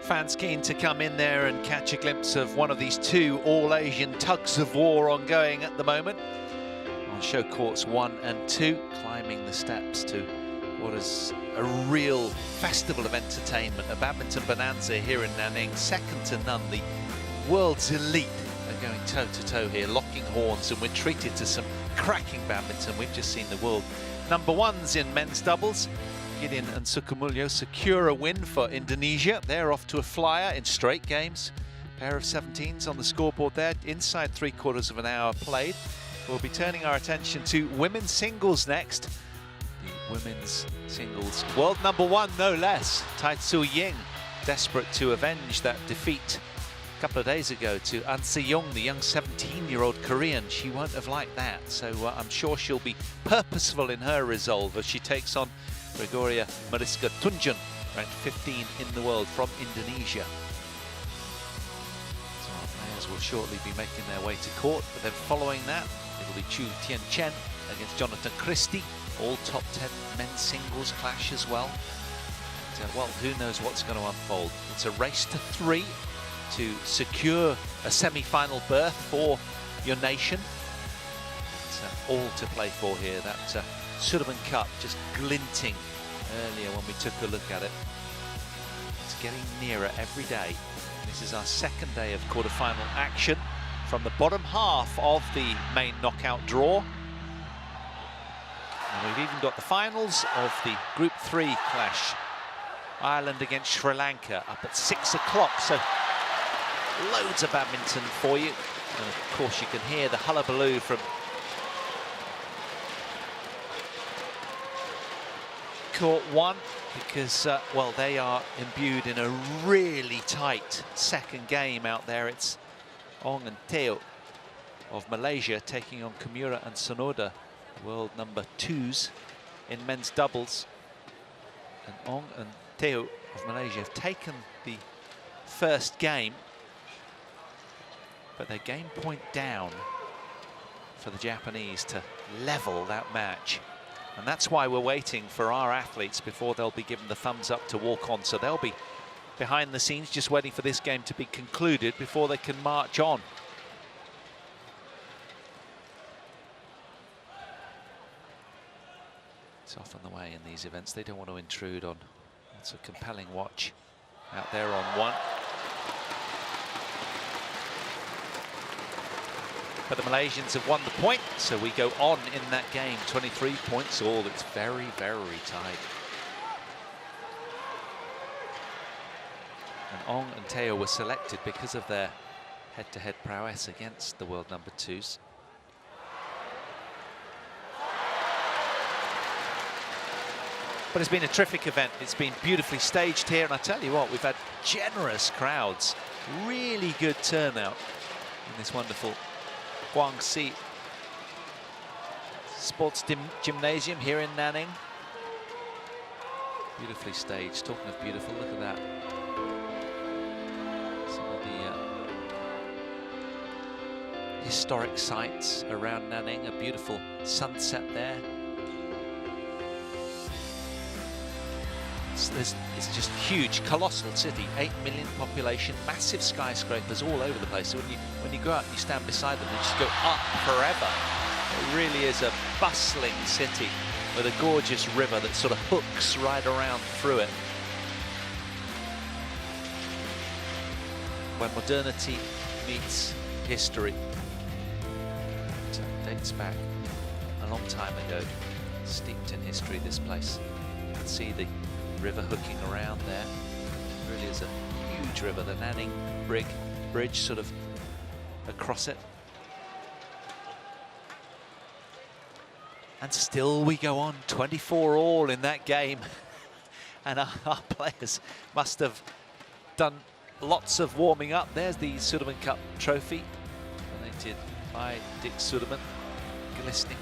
Fans keen to come in there and catch a glimpse of one of these two all-Asian tugs of war ongoing at the moment. On show courts 1 and 2, climbing the steps to what is a real festival of entertainment, a badminton bonanza here in Nanning, second to none. The world's elite are going toe-to-toe here, locking horns, and we're treated to some cracking badminton. We've just seen the world #1s in men's doubles. Gideon and Sukamuljo secure a win for Indonesia. They're off to a flyer in straight games. Pair of 17s on the scoreboard there, inside 3/4 of an hour played. We'll be turning our attention to women's singles next. The women's singles world #1, no less. TAI Tzu Ying, desperate to avenge that defeat a couple of days ago to An Se-young, the young 17-year-old Korean. She won't have liked that, so I'm sure she'll be purposeful in her resolve as she takes on Gregoria Mariska TUNJUNG, ranked 15 in the world from Indonesia. So our players will shortly be making their way to court, but then following that, it'll be Chu Tien-chen against Jonathan Christie. All top 10 men's singles clash as well. But, well, who knows what's going to unfold. It's a race to 3 to secure a semi-final berth for your nation. It's all to play for here. That Sudirman Cup just glinting earlier when we took a look at it. It's getting nearer every day. This is our second day of quarter-final action from the bottom half of the main knockout draw. And we've even got the finals of the Group 3 clash. Ireland against Sri Lanka up at 6 o'clock, so loads of badminton for you. And of course you can hear the hullabaloo from Court 1 because, well, they are imbued in a really tight second game out there. It's Ong and Teo of Malaysia taking on Kimura and Sonoda, world #2s in men's doubles. And Ong and Teo of Malaysia have taken the first game, but their game point down for the Japanese to level that match. And that's why we're waiting for our athletes before they'll be given the thumbs up to walk on. So they'll be behind the scenes just waiting for this game to be concluded before they can march on. It's often the way in these events. They don't want to intrude on. It's a compelling watch out there on 1. But the Malaysians have won the point, so we go on in that game. 23 points all. It's very, very tight. And Ong and Teo were selected because of their head-to-head prowess against the world #2s. But it's been a terrific event. It's been beautifully staged here, and I tell you what, we've had generous crowds. Really good turnout in this wonderful Guangxi Sports Gymnasium here in Nanning. Beautifully staged. Talking of beautiful, look at that. Some of the historic sites around Nanning. A beautiful sunset there. It's just huge, colossal city, 8 million population, massive skyscrapers all over the place. So when you go out and you stand beside them, they just go up forever. It really is a bustling city with a gorgeous river that sort of hooks right around through it. When modernity meets history, it dates back a long time ago, steeped in history, this place. You can see the river hooking around there. It really is a huge river. The Nanning Bridge sort of across it. And still we go on, 24 all in that game. And our players must have done lots of warming up. There's the Sudirman Cup trophy, donated by Dick Sudirman. Glistening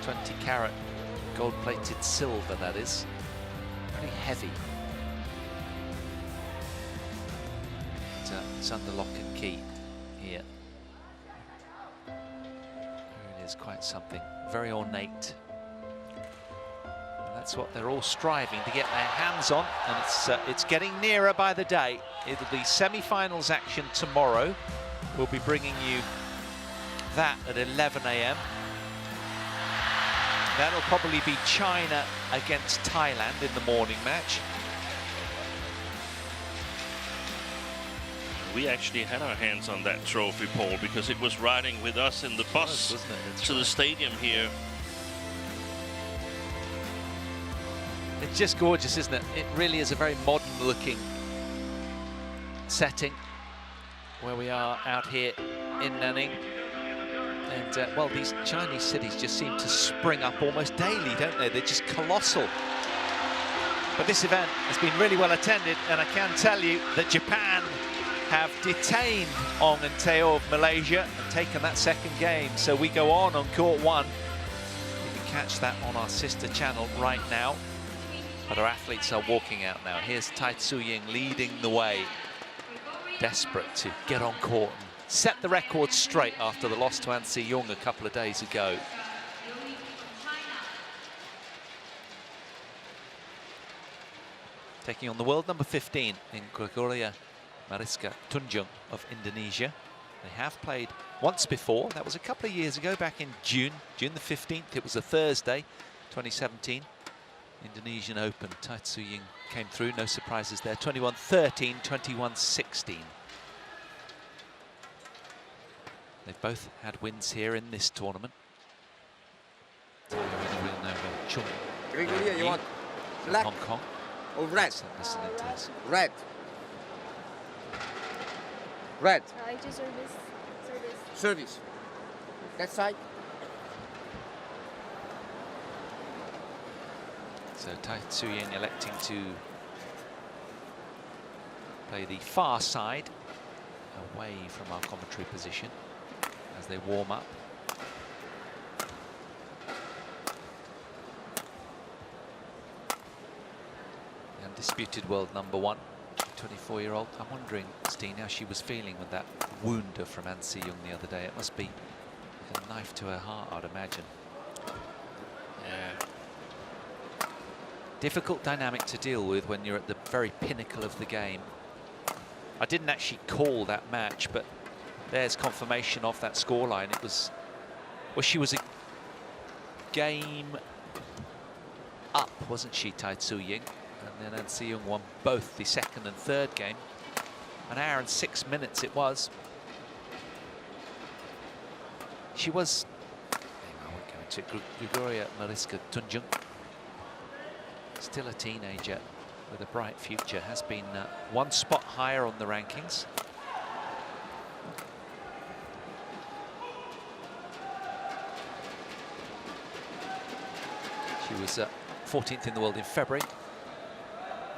20-carat gold-plated silver, that is. Pretty heavy. It's under lock and key here. There it is, quite something. Very ornate. And That's what they're all striving to get their hands on, and it's getting nearer by the day. It'll be semi-finals action tomorrow. We'll be bringing you that at 11 AM. That'll probably be China against Thailand in the morning match. We actually had our hands on that trophy, Paul, because it was riding with us in the bus to the stadium here. It's just gorgeous, isn't it? It really is a very modern looking setting where we are out here in Nanning. And well, these Chinese cities just seem to spring up almost daily, don't they? They're just colossal. But this event has been really well attended, and I can tell you that Japan have detained Ong and Teo of Malaysia and taken that second game. So we go on court one. You can catch that on our sister channel right now. But our athletes are walking out now. Here's TAI Tzu Ying leading the way, desperate to get on court and set the record straight after the loss to Han Si-young a couple of days ago. Taking on the world number 15 in Gregoria Mariska TUNJUNG of Indonesia. They have played once before. That was a couple of years ago, back in June the 15th. It was a Thursday, 2017. Indonesian Open. TAI Tzu Ying came through, no surprises there. 21-13, 21-16. They've both had wins here in this tournament. Gregoria, you want black Hong Kong or red? Listening to this. Red. Red. I do service. Service. That side. So TAI Tzu Ying electing to play the far side, away from our commentary position as they warm up. The undisputed world number one, 24-year-old. I'm wondering, Steen, how she was feeling with that wounder from Han Si-young the other day. It must be like a knife to her heart, I'd imagine. Yeah. Difficult dynamic to deal with when you're at the very pinnacle of the game. I didn't actually call that match, but there's confirmation of that scoreline. It was, well, she was a game up, wasn't she, TAI Tzu Ying? And then Han Si-young won both the second and third game. An hour and 6 minutes it was. She was, I won't go into it, Gregoria Mariska TUNJUNG. Still a teenager with a bright future, has been one spot higher on the rankings. She was 14th in the world in February.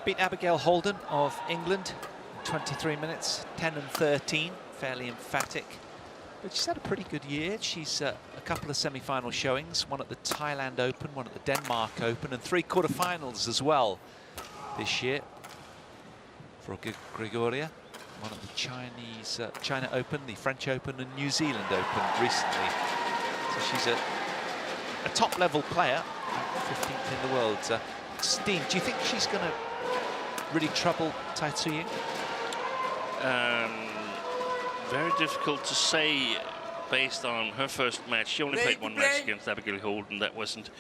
Beat Abigail Holden of England in 23 minutes, 10 and 13, fairly emphatic. But she's had a pretty good year. She's a couple of semi-final showings, one at the Thailand Open, one at the Denmark Open, and 3 quarterfinals as well this year for Gregoria. One at the China Open, the French Open, and New Zealand Open recently. So she's a top-level player, 15th in the world. Steen, do you think she's going to really trouble TAI Tzu Ying? Very difficult to say based on her first match. She only played one match against Abigail Holden. That wasn't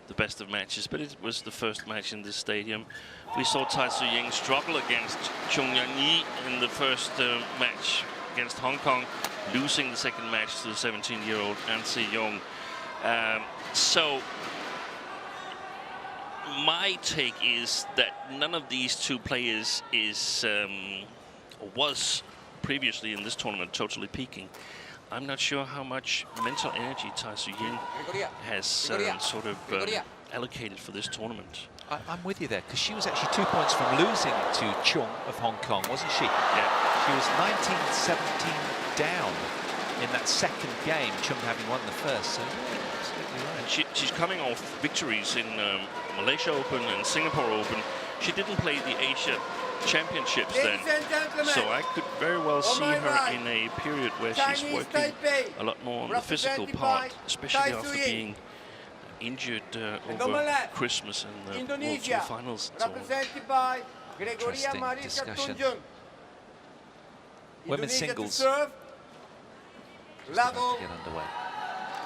the best of matches, but it was the first match in this stadium. We saw TAI Tzu Ying struggle against Chung Yang-yi in the first match against Hong Kong, losing the second match to the 17-year-old Han Si-young. So my take is that none of these two players is was previously in this tournament totally peaking. I'm not sure how much mental energy TAI Tzu Ying has sort of allocated for this tournament. I'm with you there, because she was actually 2 points from losing to Chung of Hong Kong, wasn't she? Yeah. She was 19-17 down in that second game, Chung having won the first, so absolutely right. And she's coming off victories in Malaysia Open and Singapore Open. She didn't play the Asia Championships then, so I could very well see her in a period where she's working a lot more on the physical part, especially after being injured number over left, Christmas and the World Tour Indonesia, finals. So represented by Gregoria Interesting Mariska discussion. TUNJUNG. Women's Indonesia singles to serve. just about Level. to get underway.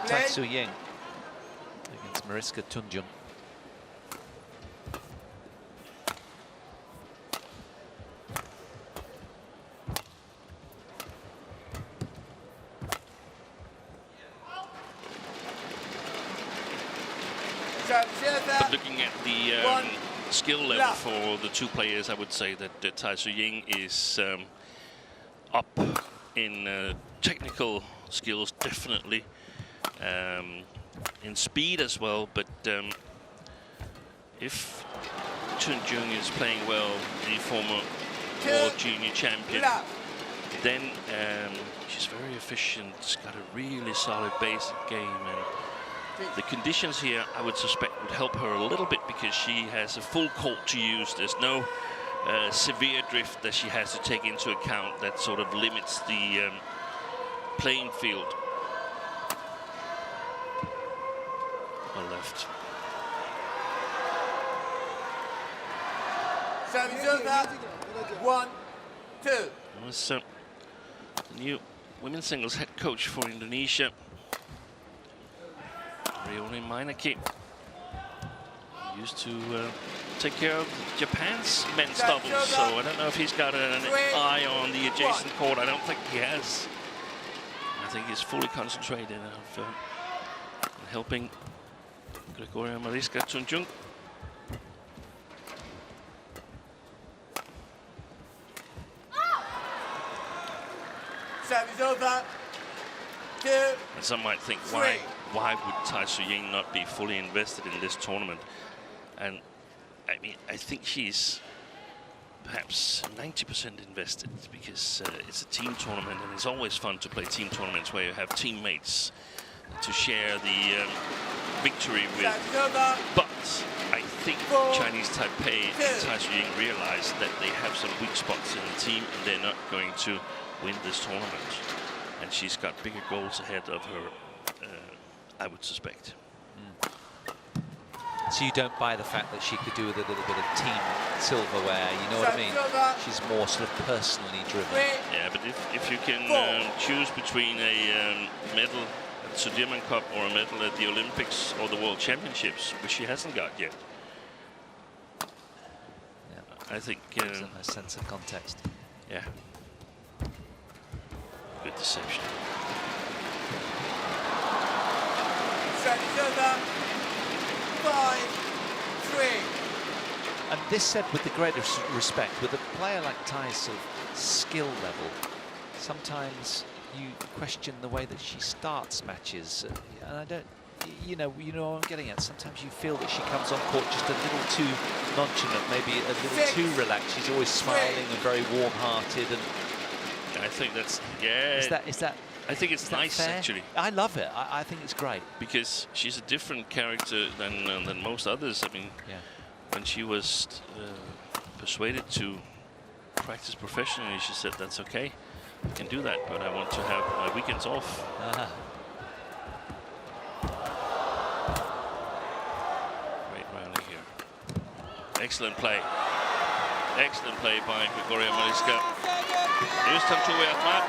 Play. TAI Tzu Ying against Mariska TUNJUNG. But looking at the skill level for the two players, I would say that TAI Tzu Ying is up in technical skills, definitely, in speed as well. But if TUNJUNG is playing well, the former World Junior Champion, then she's very efficient. She's got a really solid basic game, and the conditions here, I would suspect, would help her a little bit because she has a full court to use. There's no severe drift that she has to take into account that sort of limits the playing field. Or left. Service over. 1, 2. That was the new women's singles head coach for Indonesia, Rioni Mainaki. Used to take care of Japan's men's doubles, so I don't know if he's got an eye on the adjacent court. I don't think he has. I think he's fully concentrated on helping Gregoria Mariska TUNJUNG. Service over. 2. And some might think, why would TAI Tzu Ying not be fully invested in this tournament? And I mean, I think she's perhaps 90% invested because it's a team tournament, and it's always fun to play team tournaments where you have teammates to share the victory with. But I think Chinese Taipei and TAI Tzu Ying realize that they have some weak spots in the team, and they're not going to win this tournament. And she's got bigger goals ahead of her, I would suspect. So you don't buy the fact that she could do with a little bit of team silverware, you know what I mean? She's more sort of personally driven. Yeah, but if you can choose between a medal at the Sudirman Cup or a medal at the Olympics or the World Championships, which she hasn't got yet, I think... There's a nice sense of context. Yeah. Good deception. Service over. 5, 3. And this said with the greatest respect, with a player like Tai's sort of skill level, sometimes you question the way that she starts matches. And I don't, you know what I'm getting at. Sometimes you feel that she comes on court just a little too nonchalant, maybe a little too relaxed. She's always smiling and very warm-hearted. And I think that's, yeah. Is that? I think it's nice, fair? actually. I love it. I think it's great. Because she's a different character than most others. I mean, when she was persuaded to practice professionally, she said, that's okay, I can do that, but I want to have my weekends off. Great rally here. Excellent play. Excellent play by Gregoria Mariska. Here's Tantoe Ahmad,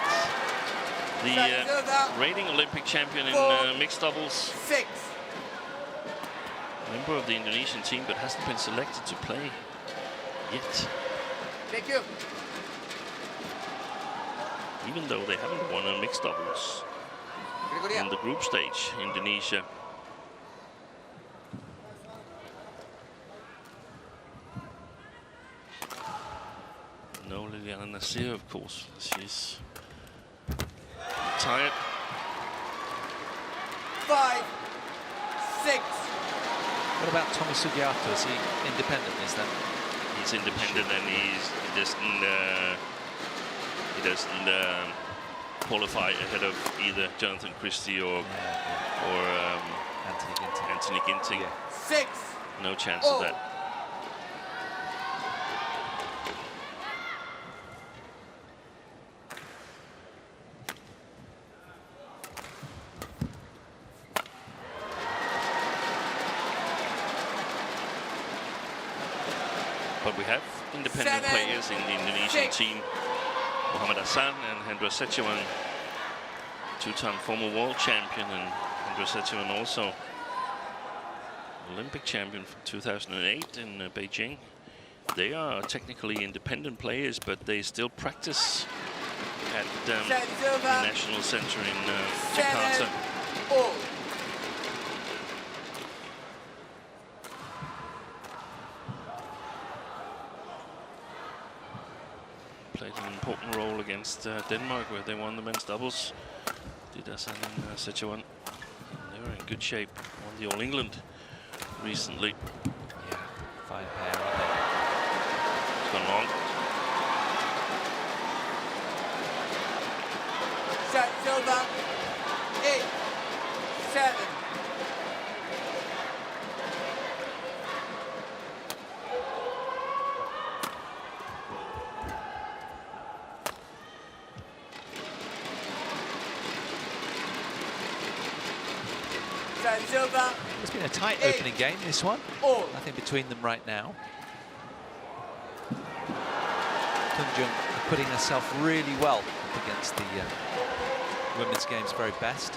the reigning Olympic champion in mixed doubles. 6. Member of the Indonesian team, but hasn't been selected to play yet. Thank you. Even though they haven't won a mixed doubles in the group stage, Indonesia. No Liliana Nasir, of course. She's retired. 5, 6. What about Tommy Sugiato? Is he independent? Is that? He's independent, and he doesn't qualify ahead of either Jonathan Christie or Anthony Ginting. 6. No chance of that. we have independent players in the Indonesian team. Muhammad Hassan and Hendra Setiawan, two-time former world champion, and Hendra Setiawan also Olympic champion from 2008 in Beijing. They are technically independent players, but they still practice at the National Center in Jakarta. Played an important role against Denmark, where they won the men's doubles. Did Hassan and Setiawan. They were in good shape. Won the All England recently. Yeah, fine pair, aren't they? It's gone long. Set silver. 8, 7. It's been a tight opening game, this one. Nothing between them right now. Tunjung putting herself really well up against the women's game's very best.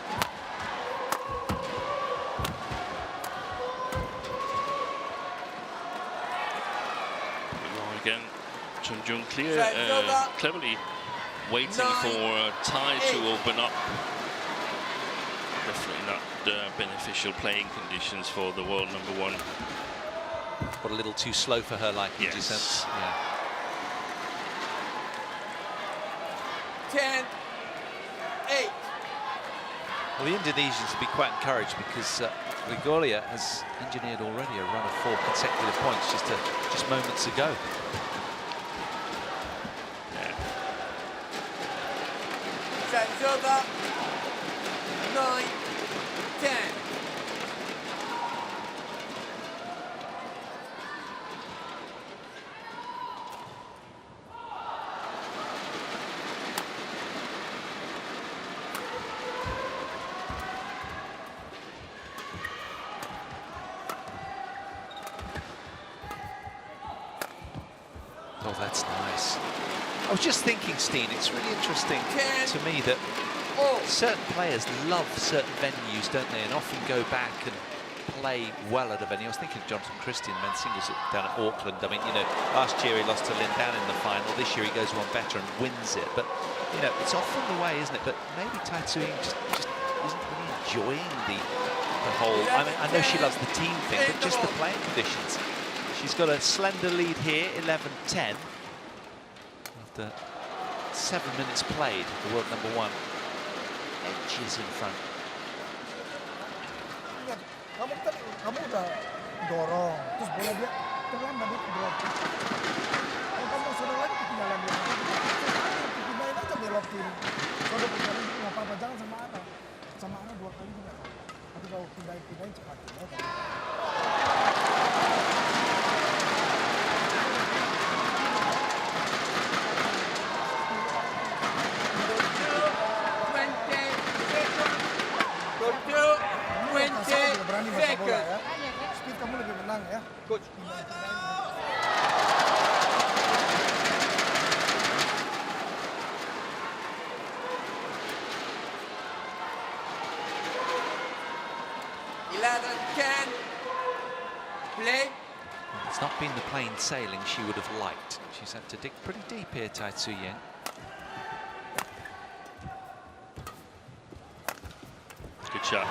Again, Tunjung cleverly waiting for TAI to open up. Definitely not beneficial playing conditions for the world #1. But a little too slow for her liking, yes. Do you sense? Yeah. 10, 8. Well, the Indonesians will be quite encouraged because Gregoria has engineered already a run of 4 consecutive points just moments ago. Set over. 9, 10. Oh, that's nice. I was just thinking, Steen, it's really interesting to me that certain players love certain venues, don't they, and often go back and play well at a venue. I was thinking of Jonathan Christie in men's singles down at Auckland. I mean, you know, last year he lost to Lin Dan in the final. This year he goes one better and wins it. But, you know, it's often the way, isn't it? But maybe TAI Tzu Ying just isn't really enjoying the whole... I mean, I know she loves the team thing, but just the playing conditions. She's got a slender lead here, 11-10. After 7 minutes played, the world #1. Edges in front. Kamu udah dorong, terus bola dia terlambat dia drop. Kalau kamu sudah lagi ketinggalan dia, pindahin aja belok kiri. Kalau pindahin nggak apa-apa, jangan sama arah 2 kali juga. Tapi kalau pindahin cepat. 11-10. Play. It's not been the plain sailing she would have liked. She's had to dig pretty deep here, TAI Tzu Ying. Good shot.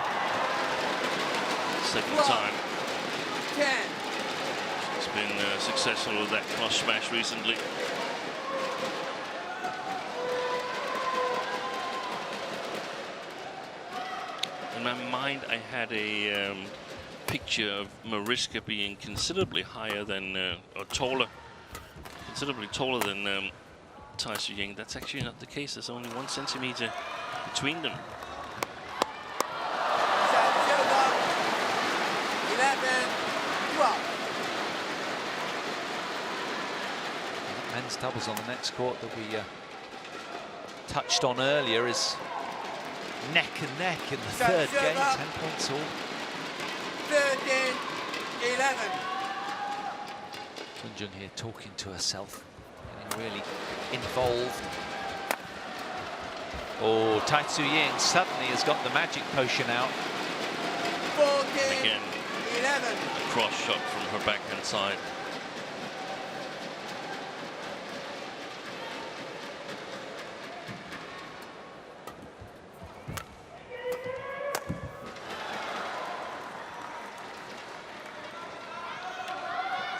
Second time. 10. She's been successful with that cross smash recently. In my mind, I had a picture of Mariska being considerably higher than, or taller, considerably taller than TAI Tzu Ying. That's actually not the case. There's only 1 centimeter between them. 11-12. Men's doubles on the next court that we touched on earlier is neck and neck in the third game, 10 points all. 13-11. Tunjung here talking to herself, getting really involved. Oh, TAI Tzu Ying suddenly has got the magic potion out. 14, Again, 11. a cross shot from her backhand side.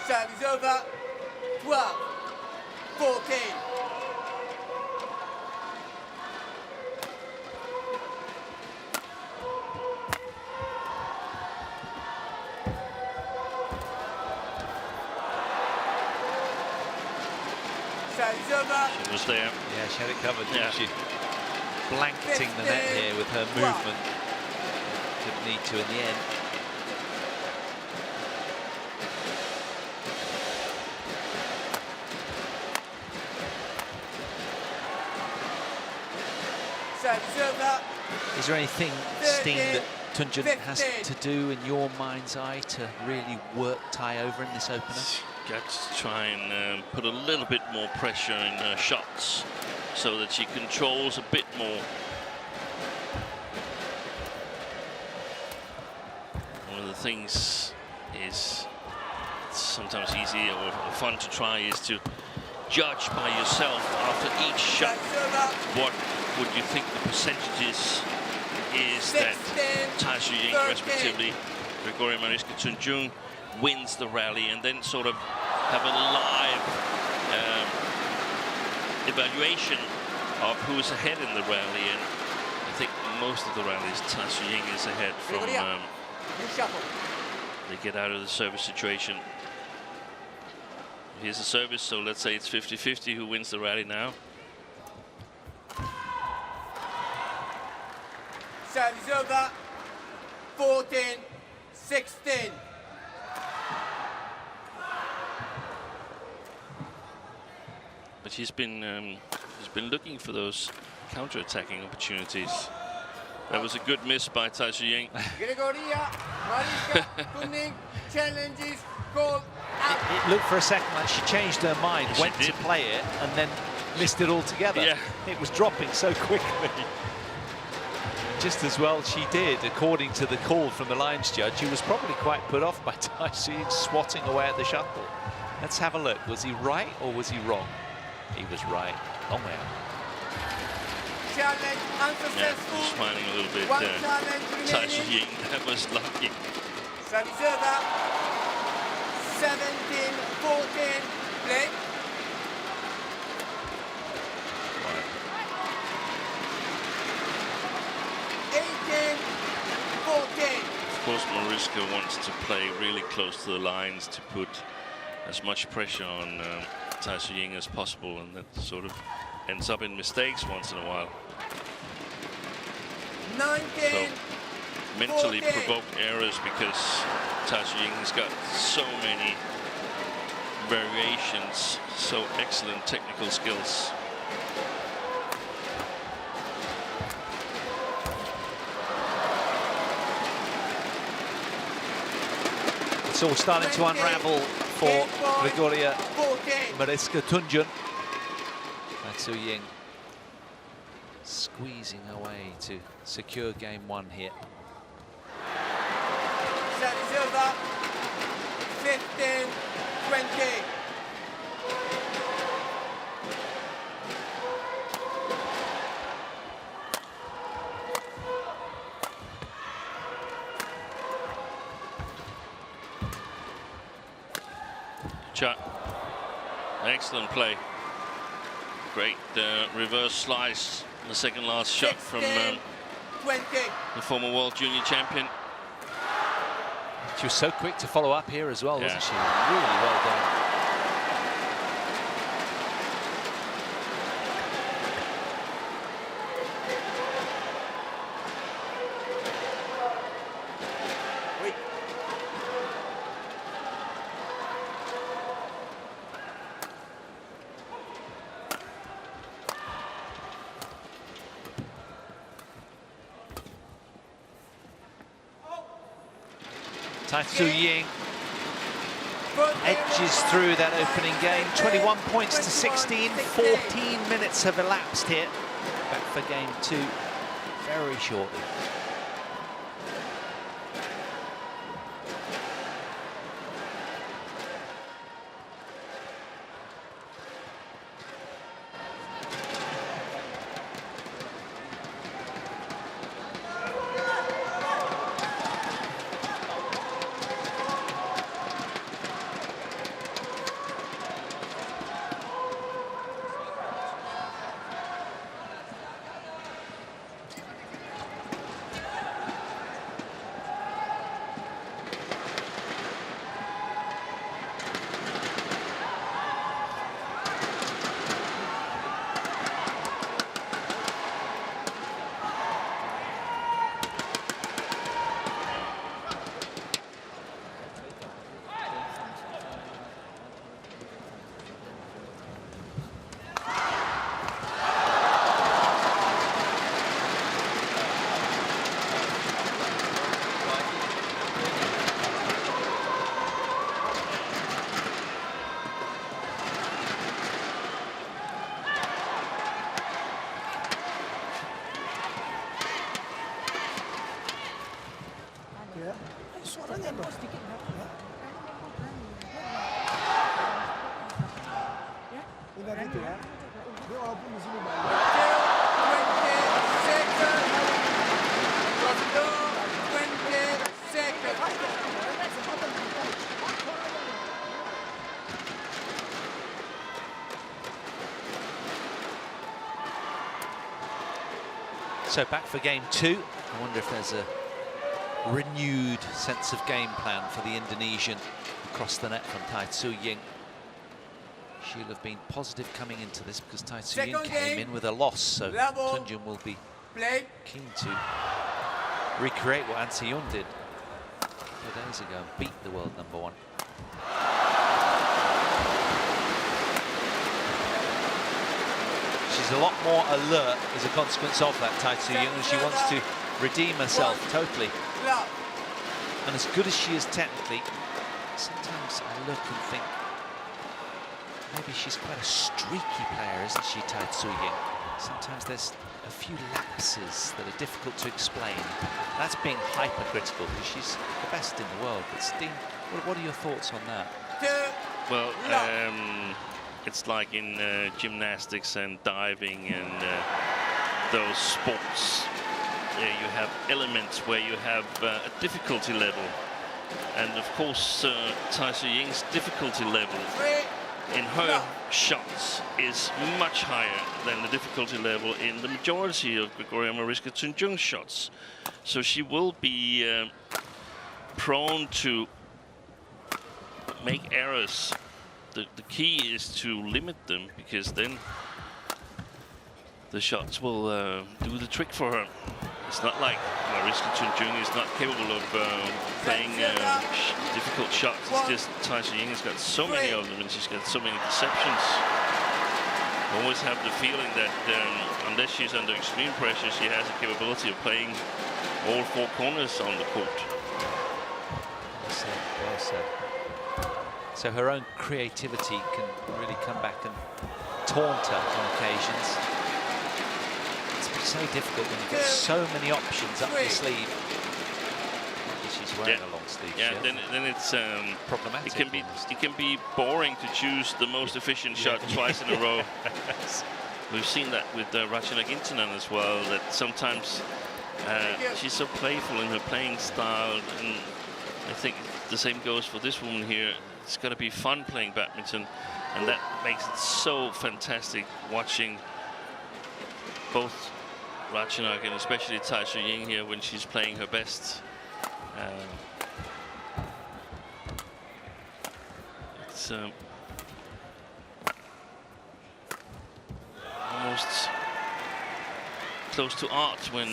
Service over. 12, 14. Service over. She was there. Yeah, she had it covered, didn't Yeah. she? Blanketing the net here with her movement. Didn't need to in the end. Service over. Is there anything, Steen, 13, that Tunjung has 15. to do in your mind's eye to really work TAI over in this opener? Got to try and put a little bit more pressure in her shots so that she controls a bit more. One of the things is it's sometimes easy or fun to try is to judge by yourself after each shot. Service over. What would you think the percentages is that 16, TAI Tzu Ying, 13. respectively, Gregoria Mariska TUNJUNG, wins the rally, and then sort of have a live evaluation of who's ahead in the rally. And I think most of the rallies, TAI Tzu Ying is ahead from Gregoria. You shuffle. they get out of the service situation. Here's a service, so let's say it's 50-50 who wins the rally now. Service over. 14, 16. But she's been looking for those counter-attacking opportunities. That was a good miss by TAI Tzu Ying. Gregoria Mariska TUNJUNG challenges call out. It looked for a second like she changed her mind, She went to did. play it, and then missed it altogether. Yeah. It was dropping so quickly. Just as well she did, according to the call from the lines judge, who was probably quite put off by TAI Tzu Ying swatting away at the shuttle. Let's have a look. Was he right or was he wrong? He was right. Long way out. Challenge Yeah, unsuccessful. smiling a little bit One there. challenge TAI Tzu remaining. Ying, that was lucky. Service over. 17, 14. Play. Of course, Mariska wants to play really close to the lines to put as much pressure on TAI Tzu Ying as possible, and that sort of ends up in mistakes once in a while. 19. So mentally 14. provoked errors because TAI Tzu Ying has got so many variations, so excellent technical skills. It's all starting to unravel for Gregoria 14. Mariska TUNJUNG. TAI Tzu Ying squeezing away to secure game one here. Service over. 15, 20. Shot. Excellent play. Great reverse slice. The second last shot from 20. the former world junior champion. She was so quick to follow up here as well, Yeah. wasn't she? Really well done. Wait. TAI Tzu Ying, edges through that opening game. 21 points to 16. 14 minutes have elapsed here. Back for game 2 very shortly. Ya, suaranya dong. Ya. Ingat itu ya. Dia walaupun di sini banyak. 20 seconds. So back for game 2. I wonder if there's a renewed sense of game plan for the Indonesian across the net from TAI Tzu Ying. She'll have been positive coming into this because TAI Tzu Ying came in with a loss, so Tunjung will be keen to recreate what An Se-yoon did 4 days ago and beat the world #1. She's a lot more alert as a consequence of that, TAI Tzu Ying, and she wants to redeem herself totally. And as good as she is technically, sometimes I look and think maybe she's quite a streaky player, isn't she, TAI Tzu Ying? Sometimes there's a few lapses that are difficult to explain. That's being hypercritical because she's the best in the world. But Steen, what are your thoughts on that? Well, it's like in gymnastics and diving and those sports. You have elements where you have a difficulty level, and of course TAI Tzu Ying's difficulty level in her shots is much higher than the difficulty level in the majority of Gregoria Mariska TUNJUNG's shots. So she will be prone to make errors. The key is to limit them, because then the shots will do the trick for her. It's not like Mariska TUNJUNG is not capable of playing difficult shots. It's just TAI Tzu Ying has got so many of them, and she's got so many deceptions. I always have the feeling that unless she's under extreme pressure, she has the capability of playing all 4 corners on the court. Well said, well said. So her own creativity can really come back and taunt her on occasions. It's so difficult when you've got so many options up your sleeve. She's wearing a long sleeve. Yeah, then it's problematic. It can be boring to choose the most efficient shot twice in a row. We've seen that with Rachana Gintonen as well. That sometimes she's so playful in her playing style, and I think the same goes for this woman here. It's got to be fun playing badminton, and that makes it so fantastic watching both Ratchanok and especially TAI Tzu Ying here when she's playing her best. It's almost close to art when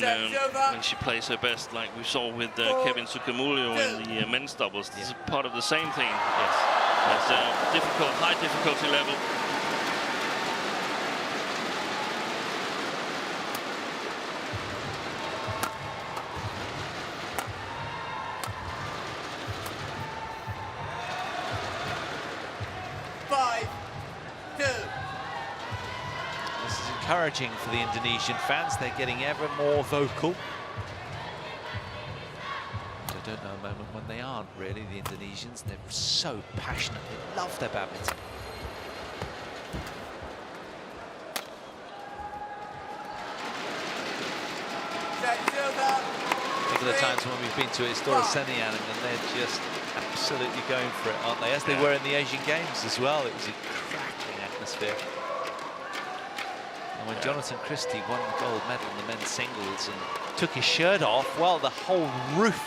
she plays her best, like we saw with Kevin Sukamuljo in the men's doubles. This is part of the same thing. Yes, it's a difficult, high difficulty level. encouraging for the Indonesian fans. They're getting ever more vocal. I don't know a moment when they aren't, really, the Indonesians. They're so passionate. They love their badminton. Think of the times when we've been to Istora Senayan and they're just absolutely going for it, aren't they? As they were in the Asian Games as well. It was a cracking atmosphere. And when Jonathan Christie won the gold medal in the men's singles and took his shirt off, well, the whole roof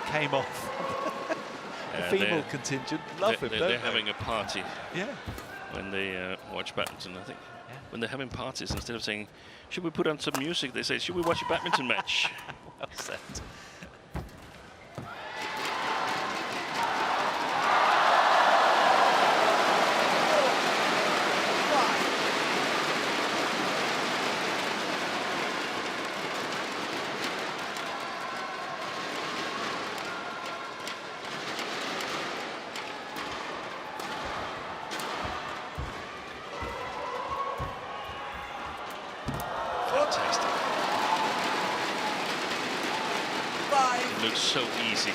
came off. The female contingent love him, they're having a party. Yeah. When they watch badminton, I think. Yeah. When they're having parties, instead of saying, should we put on some music, they say, should we watch a badminton match? Well said. Looks so easy.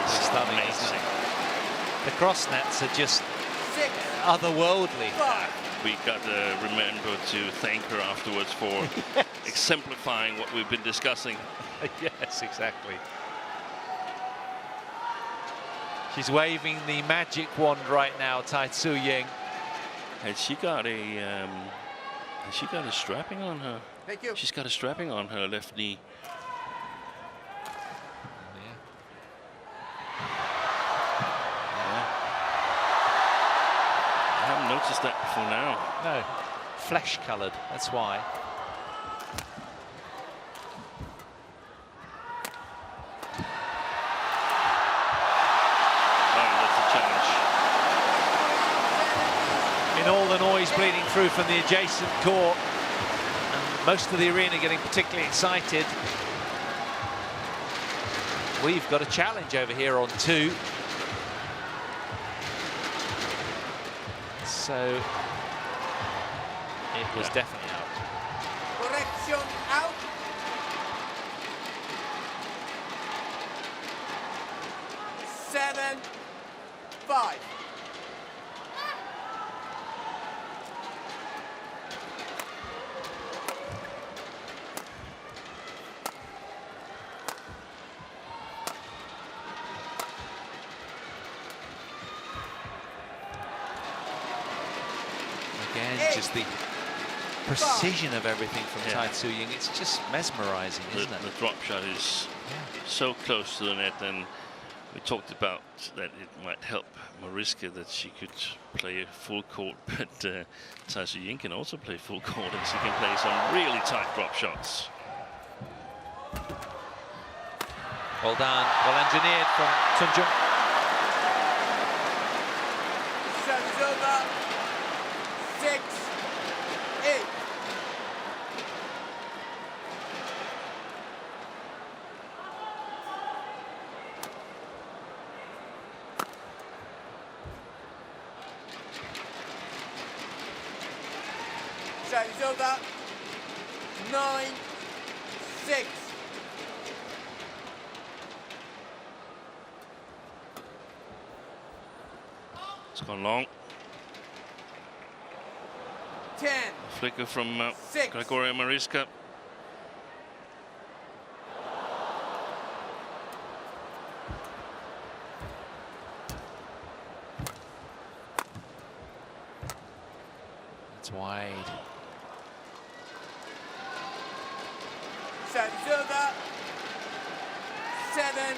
Stunning, isn't it? The cross nets are just otherworldly. We got to remember to thank her afterwards for exemplifying what we've been discussing. Yes, exactly. She's waving the magic wand right now, TAI Tzu Ying. Has she got a strapping on her? Thank you. She's got a strapping on her left knee. I haven't noticed that before now. No, flesh coloured, that's why. Oh, that's a challenge. In all the noise bleeding through from the adjacent court, and most of the arena getting particularly excited, we've got a challenge over here on 2. So it was definitely out. Correction out. Seven, 5. Again, just the precision of everything from TAI Tzu Ying. It's just mesmerizing, isn't it? The drop shot is so close to the net, and we talked about that it might help Mariska that she could play a full court, but TAI Tzu Ying can also play full court, and she can play some really tight drop shots. Well done, well engineered from Tunjung. Service over. 6, 8. Service over. 9, 6. It's gone long. 10. Flicker from 6. Gregoria Mariska. It's wide. Service over. 7,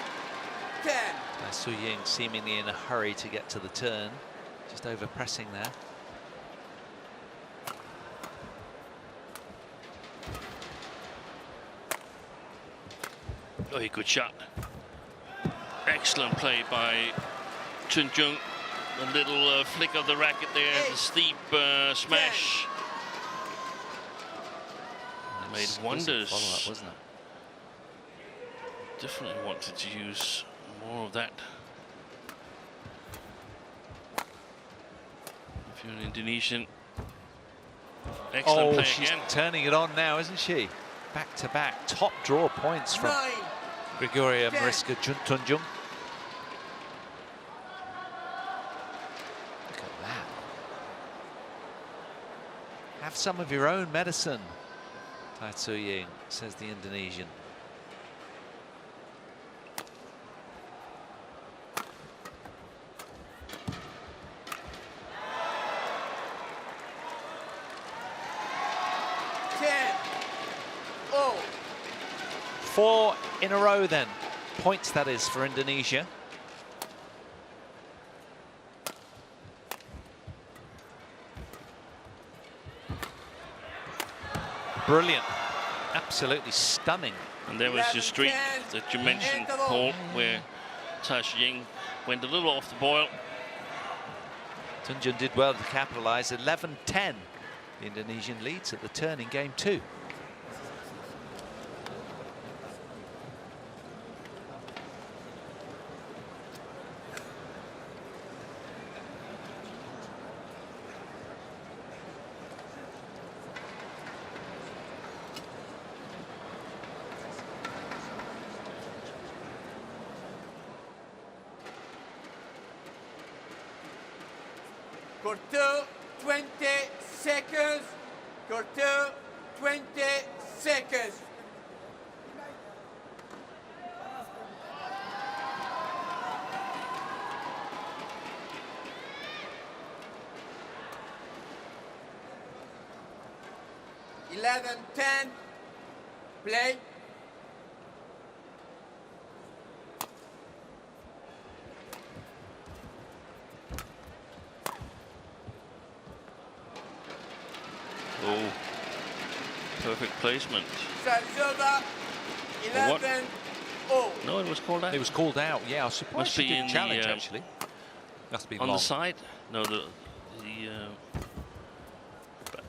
10. TAI Tzu Ying seemingly in a hurry to get to the turn, just over pressing there. Oh, good shot. Excellent play by Tunjung. A little flick of the racket there, the steep smash. Made wonders. Follow-up, wasn't it? Definitely wanted to use more of that. If you're an Indonesian. Excellent play she's again. turning it on now, isn't she? Back to back, top draw points from 9, Gregoria Mariska TUNJUNG. Look at that. Have some of your own medicine, TAI Tzu Ying, says the Indonesian. oh, 4 in a row then. Points, that is, for Indonesia. Brilliant. Absolutely stunning. And there was your streak that you mentioned, Paul, where TAI Tzu Ying went a little off the boil. Tunjung did well to capitalise. 11-10. The Indonesian leads at the turn in game 2. Court 2, 20 seconds. Court 2, 20 seconds. Eleven, 10. Play. Oh, perfect placement. Service over. 11, oh. No, it was called out. It was called out, yeah. I was surprised Must she be didn't in challenge, the, actually. Must be on long. the side. No, the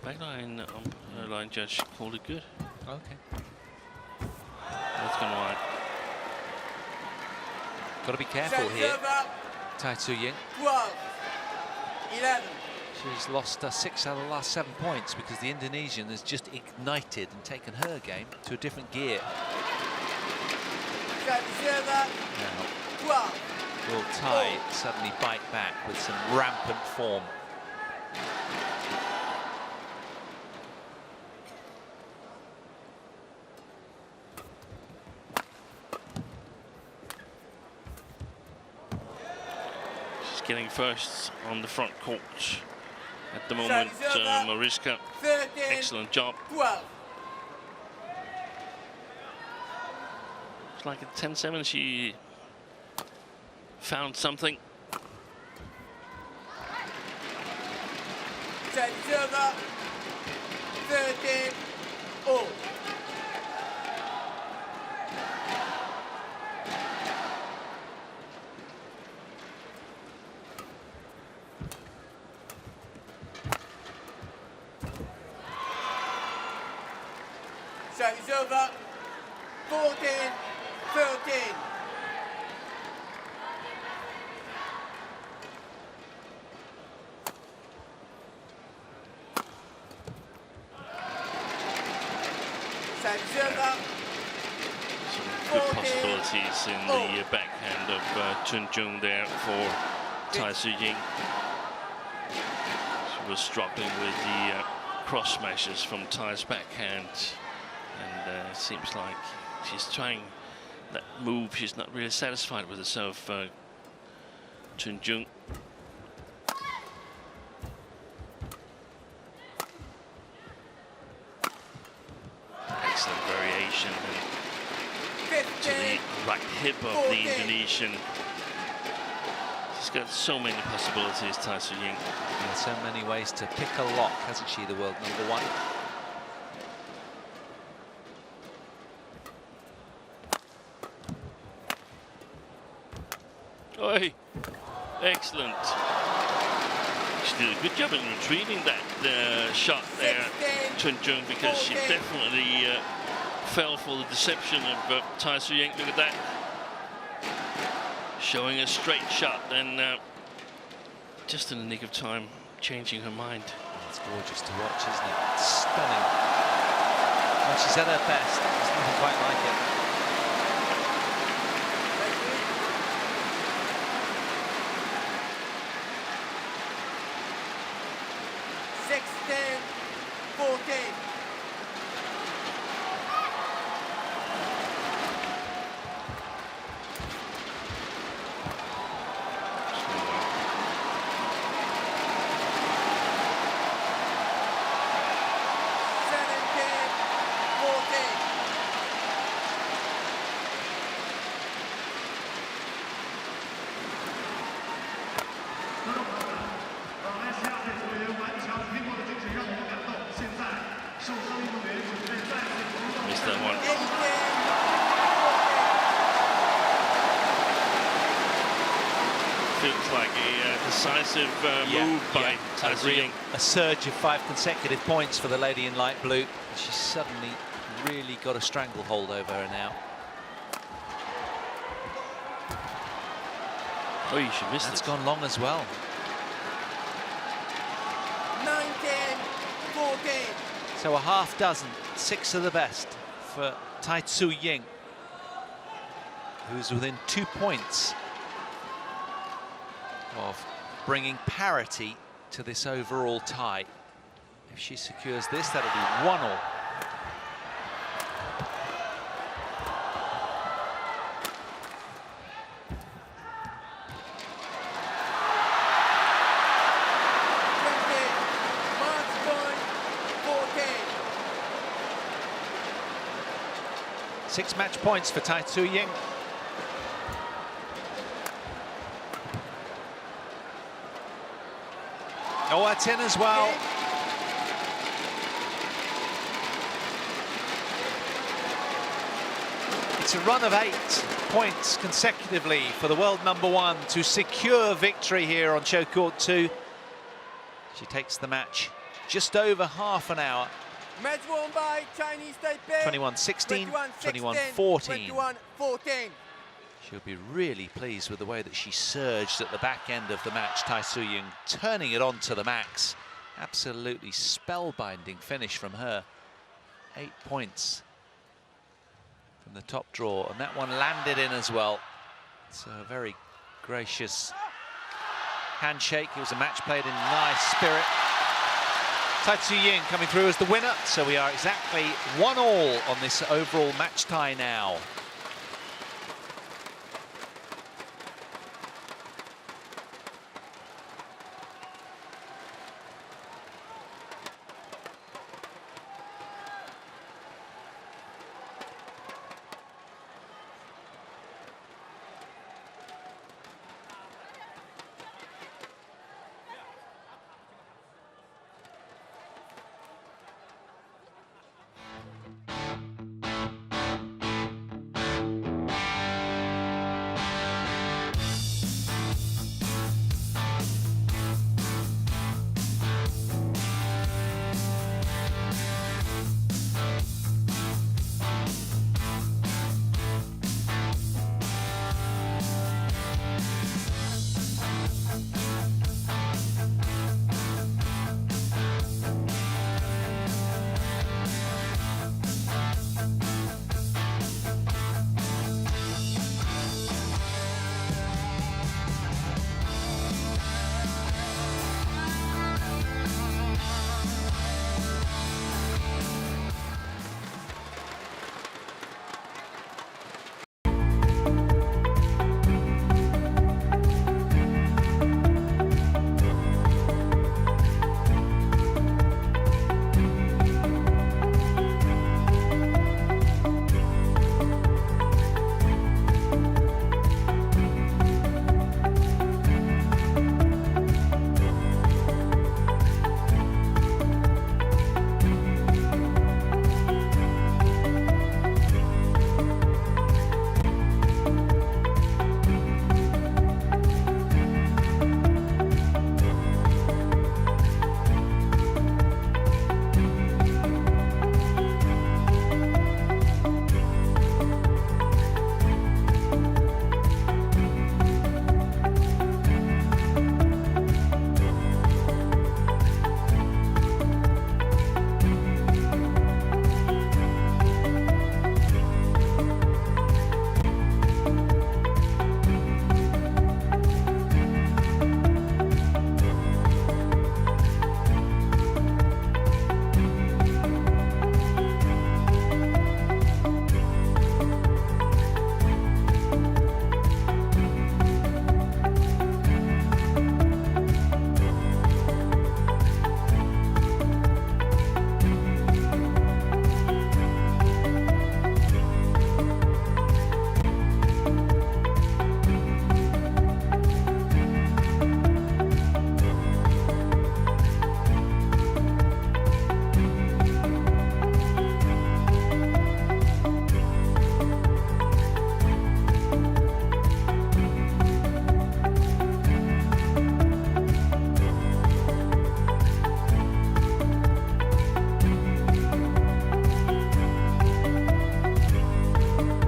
backline line judge called it good. Okay. That's gone wide. Got to be careful Service here. over. TAI Tzu Ying. 12, 11. She's lost 6 out of the last 7 points because the Indonesian has just ignited and taken her game to a different gear. Service over. Now, 12. will TAI suddenly bite back with some rampant form? She's getting first on the front court at the moment. Mariska, 13, excellent job. 12. It's like at 10-7 she found something. Service over. 13, oh. Service over. 14, 13. Service over. Some good possibilities in the backhand of Tunjung there for TAI Tzu Ying. She was struggling with the cross smashes from TAI's backhand, and it seems like she's trying that move. She's not really satisfied with herself, Tunjung. Excellent variation to the right hip of the Indonesian. She's got so many possibilities, TAI Tzu Ying. Yeah, so many ways to pick a lock, hasn't she, the world #1? Excellent. She did a good job in retrieving that shot there, Tunjung, because she definitely fell for the deception of TAI Tzu Ying. Look at that. Showing a straight shot, and just in the nick of time, changing her mind. It's gorgeous to watch, isn't it? Stunning. When she's at her best, there's nothing quite like it. Missed that one. Feels like a decisive move by TAI Tzu Ying. A surge of 5 consecutive points for the lady in light blue. She's suddenly really got a stranglehold over her now. Oh, you should miss That's it. gone long as well. 19-14. So a half dozen, 6 of the best for TAI Tzu Ying, who's within 2 points of bringing parity to this overall tie. If she secures this, that'll be 1-1. Six match points for TAI Tzu Ying. Oh, that's in as well. It's a run of 8 points consecutively for the world #1 to secure victory here on show court 2. She takes the match just over half an hour. Match won by Chinese Taipei. 21-16, 21-14. 21-14. She'll be really pleased with the way that she surged at the back end of the match. TAI Tzu Ying turning it on to the max. Absolutely spellbinding finish from her. 8 points from the top draw, and that one landed in as well. So a very gracious handshake. It was a match played in nice spirit. TAI Tzu Ying coming through as the winner, so we are exactly 1-1 on this overall match tie now.